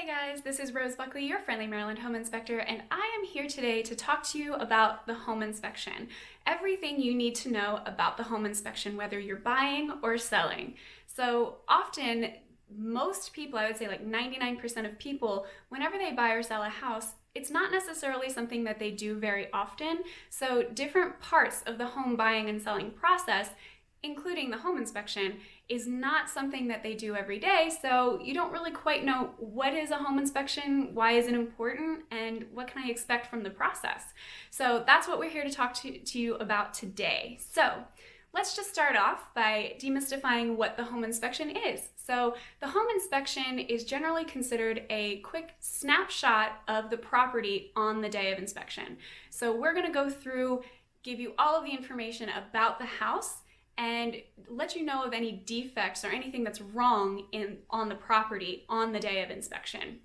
Guys, this is Rose Buckley, your friendly Maryland home inspector, and I am here today to talk to you about the home inspection. Everything you need to know about the home inspection, whether you're buying or selling. So often, most people, I would say like 99% of people, whenever they buy or sell a house, it's not necessarily something that they do very often. So different parts of the home buying and selling process, including the home inspection, is not something that they do every day, so you don't really quite know what is a home inspection, why is it important, and what can I expect from the process. So that's what we're here to talk to you about today. So let's just start off by demystifying what the home inspection is. So the home inspection is generally considered a quick snapshot of the property on the day of inspection. So we're going to go through, give you all of the information about the house, and let you know of any defects or anything that's wrong on the property on the day of inspection.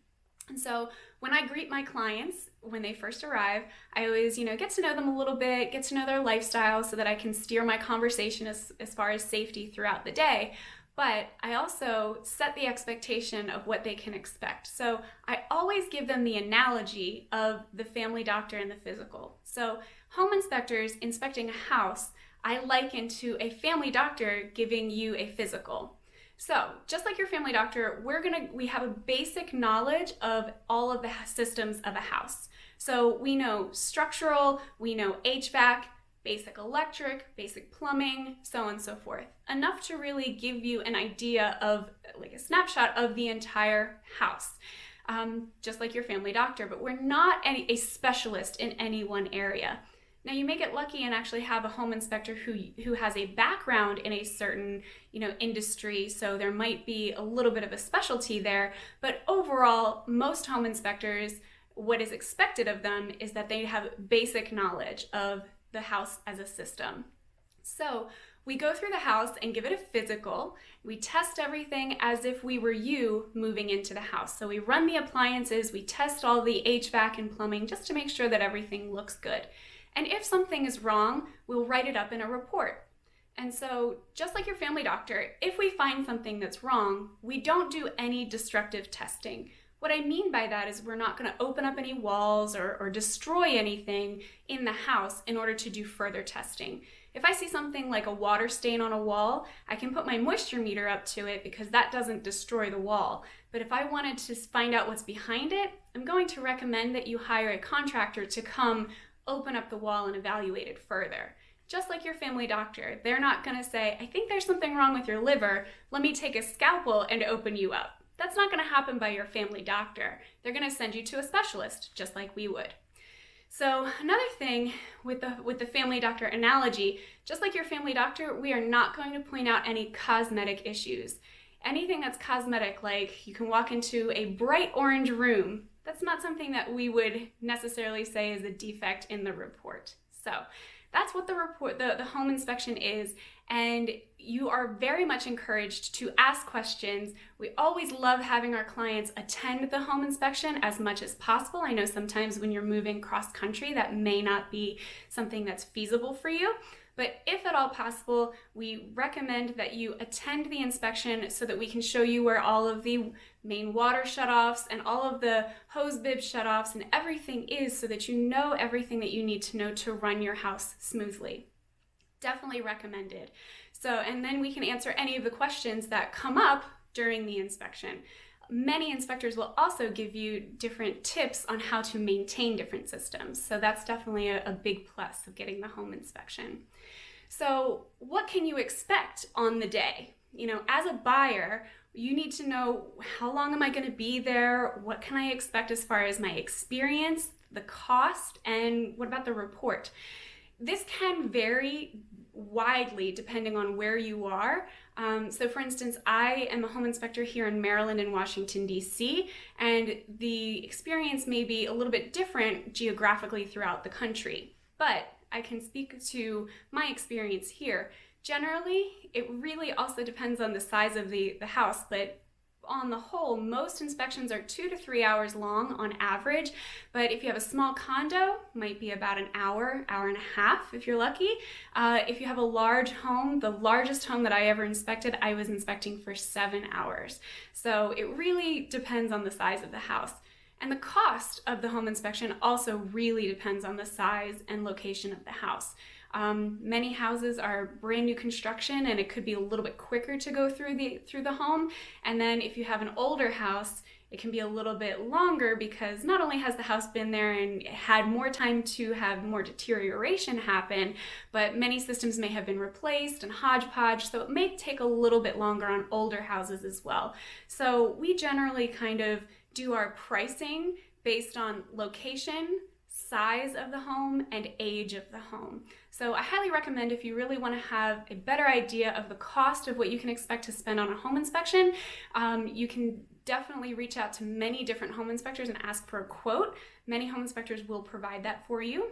And so when I greet my clients when they first arrive, I always, get to know them a little bit, get to know their lifestyle so that I can steer my conversation as far as safety throughout the day. But I also set the expectation of what they can expect. So I always give them the analogy of the family doctor and the physical. So home inspectors inspecting a house, I liken to a family doctor giving you a physical. So just like your family doctor, we have a basic knowledge of all of the systems of a house. So we know structural, we know HVAC, basic electric, basic plumbing, so on and so forth. Enough to really give you an idea of, like a snapshot of the entire house. Just like your family doctor, but we're not a specialist in any one area. Now you may get lucky and actually have a home inspector who has a background in a certain, industry, so there might be a little bit of a specialty there, but overall, most home inspectors, what is expected of them is that they have basic knowledge of the house as a system. So we go through the house and give it a physical. We test everything as if we were you moving into the house. So we run the appliances, we test all the HVAC and plumbing just to make sure that everything looks good. And if something is wrong, we'll write it up in a report. And so just like your family doctor, if we find something that's wrong, we don't do any destructive testing. What I mean by that is we're not going to open up any walls or destroy anything in the house in order to do further testing. If I see something like a water stain on a wall, I can put my moisture meter up to it because that doesn't destroy the wall. But if I wanted to find out what's behind it, I'm going to recommend that you hire a contractor to come open up the wall and evaluate it further. Just like your family doctor, they're not going to say, I think there's something wrong with your liver, let me take a scalpel and open you up. That's not going to happen by your family doctor. They're going to send you to a specialist, just like we would. So another thing with the family doctor analogy, just like your family doctor, we are not going to point out any cosmetic issues. Anything that's cosmetic, like you can walk into a bright orange room, that's not something that we would necessarily say is a defect in the report. So that's what the home inspection is, and you are very much encouraged to ask questions. We always love having our clients attend the home inspection as much as possible. I know sometimes when you're moving cross country, that may not be something that's feasible for you. But if at all possible, we recommend that you attend the inspection so that we can show you where all of the main water shutoffs and all of the hose bib shutoffs and everything is, so that you know everything that you need to know to run your house smoothly. Definitely recommended. So, and then we can answer any of the questions that come up during the inspection. Many inspectors will also give you different tips on how to maintain different systems. So that's definitely a big plus of getting the home inspection. So what can you expect on the day? As a buyer, you need to know, how long am I going to be there? What can I expect as far as my experience, the cost, and what about the report? This can vary widely depending on where you are. So for instance, I am a home inspector here in Maryland and Washington, D.C., and the experience may be a little bit different geographically throughout the country. But I can speak to my experience here. Generally, it really also depends on the size of the house, but on the whole, most inspections are 2 to 3 hours long on average, but if you have a small condo, might be about an hour, hour and a half if you're lucky. If you have a large home, the largest home that I ever inspected, I was inspecting for 7 hours. So it really depends on the size of the house. And the cost of the home inspection also really depends on the size and location of the house. Many houses are brand new construction, and it could be a little bit quicker to go through the home. And then if you have an older house, it can be a little bit longer, because not only has the house been there and had more time to have more deterioration happen, but many systems may have been replaced and hodgepodge, so it may take a little bit longer on older houses as well. So we generally kind of do our pricing based on location, size of the home, and age of the home. So I highly recommend, if you really want to have a better idea of the cost of what you can expect to spend on a home inspection, you can definitely reach out to many different home inspectors and ask for a quote. Many home inspectors will provide that for you.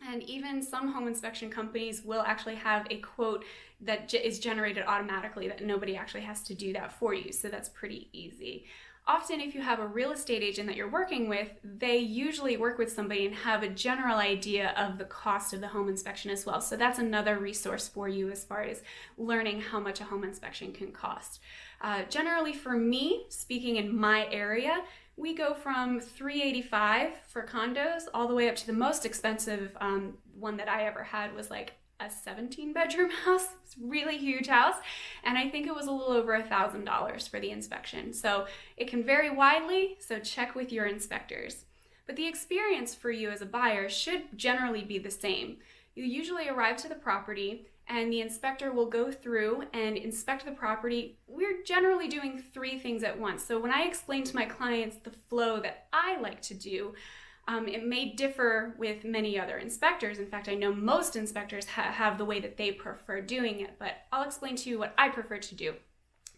And even some home inspection companies will actually have a quote that is generated automatically, that nobody actually has to do that for you. So that's pretty easy. Often, if you have a real estate agent that you're working with, they usually work with somebody and have a general idea of the cost of the home inspection as well. So that's another resource for you as far as learning how much a home inspection can cost. Generally for me, speaking in my area, we go from $385 for condos all the way up to the most expensive one that I ever had was like a 17-bedroom house. It's a really huge house, and I think it was a little over $1,000 for the inspection. So it can vary widely, so check with your inspectors. But the experience for you as a buyer should generally be the same. You usually arrive to the property, and the inspector will go through and inspect the property. We're generally doing 3 things at once. So when I explain to my clients the flow that I like to do, it may differ with many other inspectors. In fact, I know most inspectors have the way that they prefer doing it, but I'll explain to you what I prefer to do.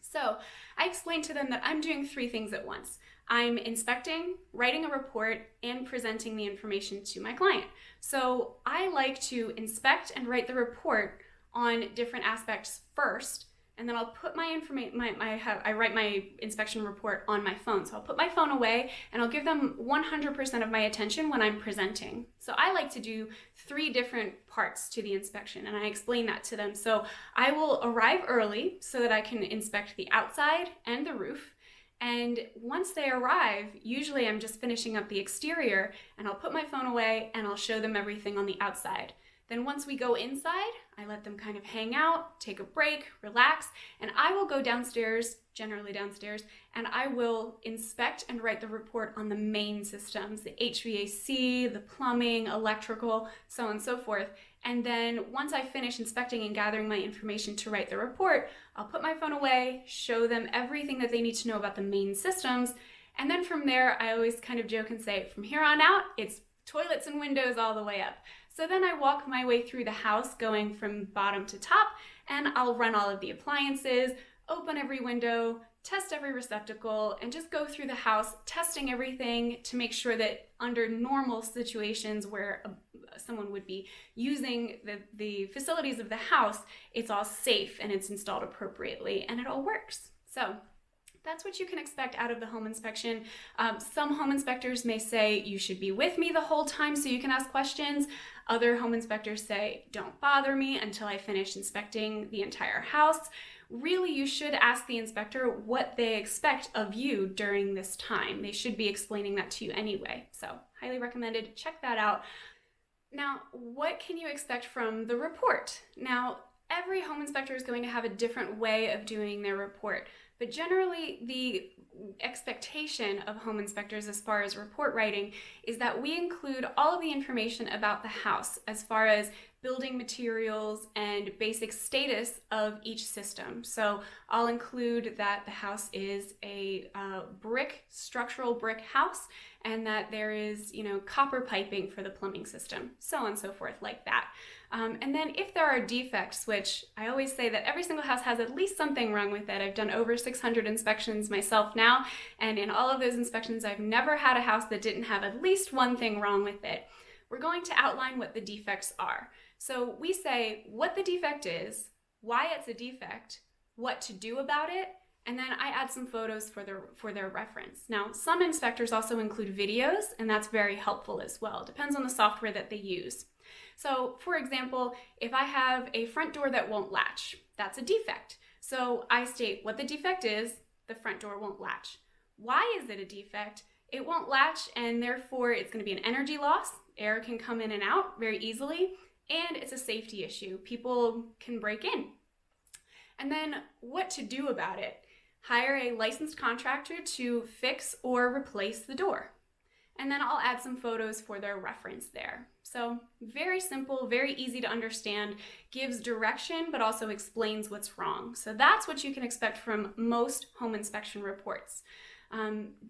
So I explain to them that I'm doing 3 things at once. I'm inspecting, writing a report, and presenting the information to my client. So I like to inspect and write the report on different aspects first, and then I'll put my information, I write my inspection report on my phone. So I'll put my phone away and I'll give them 100% of my attention when I'm presenting. So I like to do 3 different parts to the inspection, and I explain that to them. So I will arrive early so that I can inspect the outside and the roof. And once they arrive, usually I'm just finishing up the exterior, and I'll put my phone away and I'll show them everything on the outside. Then once we go inside, I let them kind of hang out, take a break, relax, and I will go downstairs, generally downstairs, and I will inspect and write the report on the main systems, the HVAC, the plumbing, electrical, so on and so forth. And then once I finish inspecting and gathering my information to write the report, I'll put my phone away, show them everything that they need to know about the main systems, and then from there, I always kind of joke and say, from here on out, it's toilets and windows all the way up. So then I walk my way through the house, going from bottom to top, and I'll run all of the appliances, open every window, test every receptacle, and just go through the house, testing everything to make sure that under normal situations where someone would be using the facilities of the house, it's all safe and it's installed appropriately and it all works. So that's what you can expect out of the home inspection. Some home inspectors may say you should be with me the whole time so you can ask questions. Other home inspectors say don't bother me until I finish inspecting the entire house. Really, you should ask the inspector what they expect of you during this time. They should be explaining that to you anyway. So highly recommended. Check that out. Now, what can you expect from the report? Now, every home inspector is going to have a different way of doing their report. But generally, the expectation of home inspectors as far as report writing is that we include all of the information about the house as far as building materials and basic status of each system. So I'll include that the house is a structural brick house, and that there is, copper piping for the plumbing system, so on and so forth, like that. And then if there are defects, which I always say that every single house has at least something wrong with it. I've done over 600 inspections myself now, and in all of those inspections, I've never had a house that didn't have at least one thing wrong with it. We're going to outline what the defects are. So we say what the defect is, why it's a defect, what to do about it, And then I add some photos for their reference. Now, some inspectors also include videos, and that's very helpful as well. Depends on the software that they use. So, for example, if I have a front door that won't latch, that's a defect. So I state what the defect is, the front door won't latch. Why is it a defect? It won't latch, and therefore it's going to be an energy loss. Air can come in and out very easily, and it's a safety issue. People can break in. And then what to do about it? Hire a licensed contractor to fix or replace the door. And then I'll add some photos for their reference there. So very simple, very easy to understand, gives direction, but also explains what's wrong. So that's what you can expect from most home inspection reports.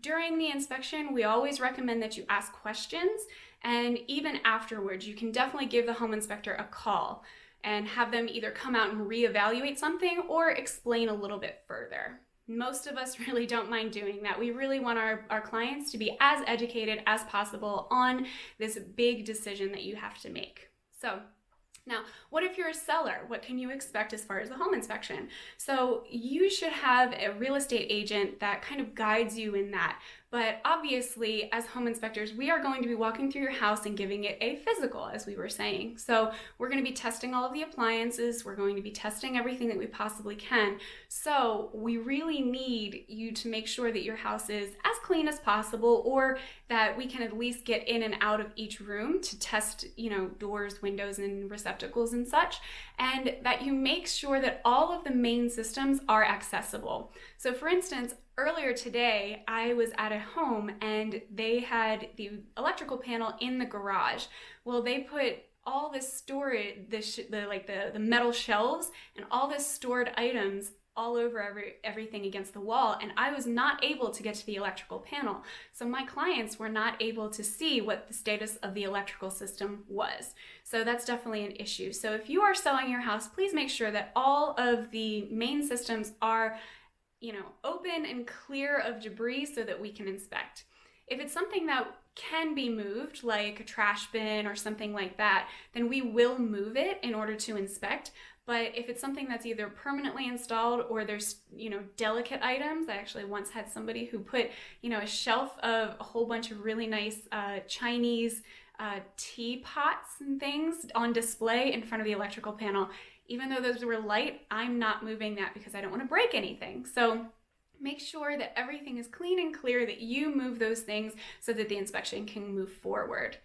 During the inspection, we always recommend that you ask questions, and even afterwards, you can definitely give the home inspector a call and have them either come out and reevaluate something or explain a little bit further. Most of us really don't mind doing that. We really want our clients to be as educated as possible on this big decision that you have to make. So now, what if you're a seller? What can you expect as far as the home inspection? So you should have a real estate agent that kind of guides you in that. But obviously, as home inspectors, we are going to be walking through your house and giving it a physical, as we were saying. So we're going to be testing all of the appliances. We're going to be testing everything that we possibly can. So we really need you to make sure that your house is as clean as possible, or that we can at least get in and out of each room to test, doors, windows, and receptacles and such, and that you make sure that all of the main systems are accessible. So for instance, earlier today, I was at a home and they had the electrical panel in the garage. Well, they put all this storage, the metal shelves and all this stored items all over everything against the wall, and I was not able to get to the electrical panel. So my clients were not able to see what the status of the electrical system was. So that's definitely an issue. So if you are selling your house, please make sure that all of the main systems are open and clear of debris so that we can inspect. If it's something that can be moved, like a trash bin or something like that, then we will move it in order to inspect. But if it's something that's either permanently installed or there's, delicate items, I actually once had somebody who put, a shelf of a whole bunch of really nice Chinese teapots and things on display in front of the electrical panel. Even though those were light, I'm not moving that because I don't want to break anything. So make sure that everything is clean and clear, that you move those things so that the inspection can move forward.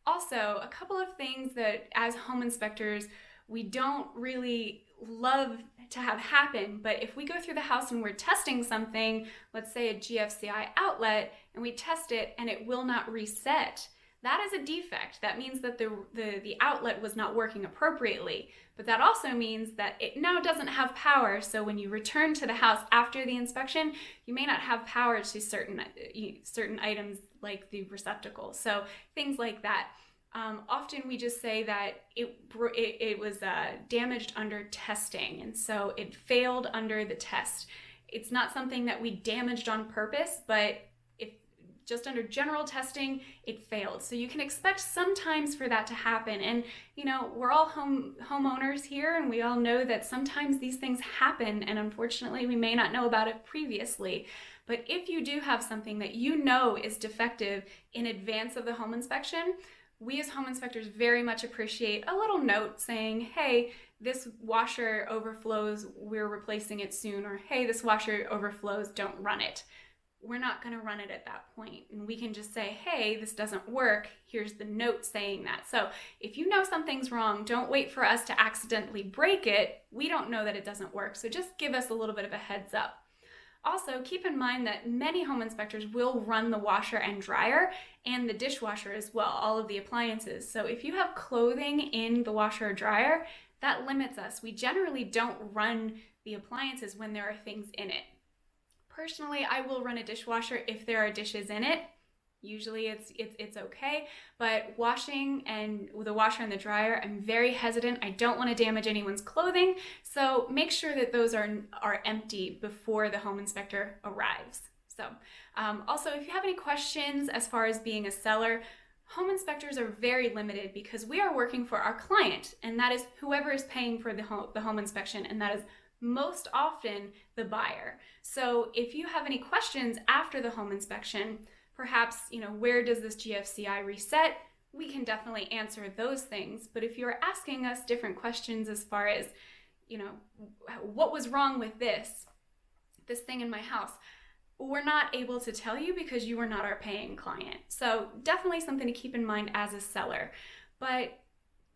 Also, a couple of things that as home inspectors, we don't really love to have happen, but if we go through the house and we're testing something, let's say a GFCI outlet, and we test it and it will not reset, that is a defect. That means that the outlet was not working appropriately, but that also means that it now doesn't have power. So when you return to the house after the inspection, you may not have power to certain items like the receptacle. So things like that. Often we just say that it was damaged under testing, and so it failed under the test. It's not something that we damaged on purpose, but just under general testing, it failed. So you can expect sometimes for that to happen. And, we're all homeowners here, and we all know that sometimes these things happen, and unfortunately, we may not know about it previously. But if you do have something that is defective in advance of the home inspection, we as home inspectors very much appreciate a little note saying, hey, this washer overflows, we're replacing it soon, or hey, this washer overflows, don't run it. We're not going to run it at that point. And we can just say, hey, this doesn't work. Here's the note saying that. So if you know something's wrong, don't wait for us to accidentally break it. We don't know that it doesn't work. So just give us a little bit of a heads up. Also, keep in mind that many home inspectors will run the washer and dryer and the dishwasher as well, all of the appliances. So if you have clothing in the washer or dryer, that limits us. We generally don't run the appliances when there are things in it. Personally, I will run a dishwasher if there are dishes in it. Usually it's okay, but washing and with the washer and the dryer, I'm very hesitant. I don't want to damage anyone's clothing, so make sure that those are empty before the home inspector arrives. So also, if you have any questions as far as being a seller, home inspectors are very limited because we are working for our client, and that is whoever is paying for the home inspection, and that is most often the buyer. So if you have any questions after the home inspection, perhaps, where does this GFCI reset? We can definitely answer those things. But if you're asking us different questions as far as, what was wrong with this thing in my house, we're not able to tell you because you are not our paying client. So definitely something to keep in mind as a seller. But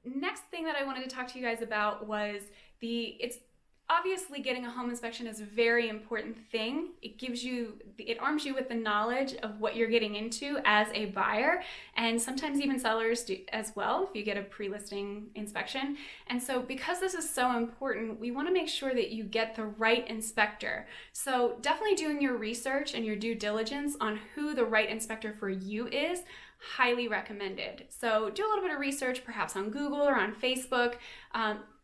next thing that I wanted to talk to you guys about was it's obviously getting a home inspection is a very important thing. It arms you with the knowledge of what you're getting into as a buyer, and sometimes even sellers do as well if you get a pre-listing inspection. And so because this is so important, we want to make sure that you get the right inspector. So definitely doing your research and your due diligence on who the right inspector for you is, highly recommended. So do a little bit of research, perhaps on Google or on Facebook.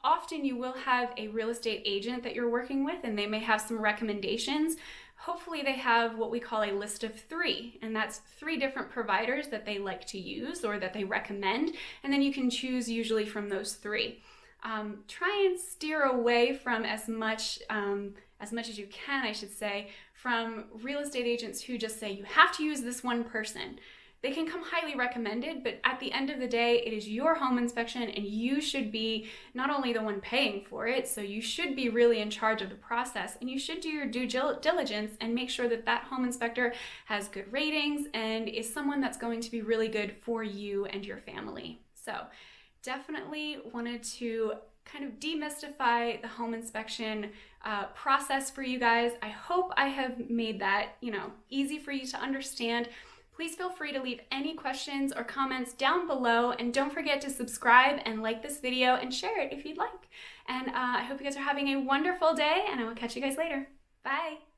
Often you will have a real estate agent that you're working with, and they may have some recommendations. Hopefully they have what we call a list of 3, and that's 3 different providers that they like to use or that they recommend, and then you can choose usually from those 3. Try and steer away from as much as you can, I should say, from real estate agents who just say you have to use this one person. They can come highly recommended, but at the end of the day, it is your home inspection and you should be not only the one paying for it, so you should be really in charge of the process, and you should do your due diligence and make sure that that home inspector has good ratings and is someone that's going to be really good for you and your family. So definitely wanted to kind of demystify the home inspection process for you guys. I hope I have made that, easy for you to understand. Please feel free to leave any questions or comments down below, and don't forget to subscribe and like this video and share it if you'd like. And I hope you guys are having a wonderful day, and I will catch you guys later. Bye.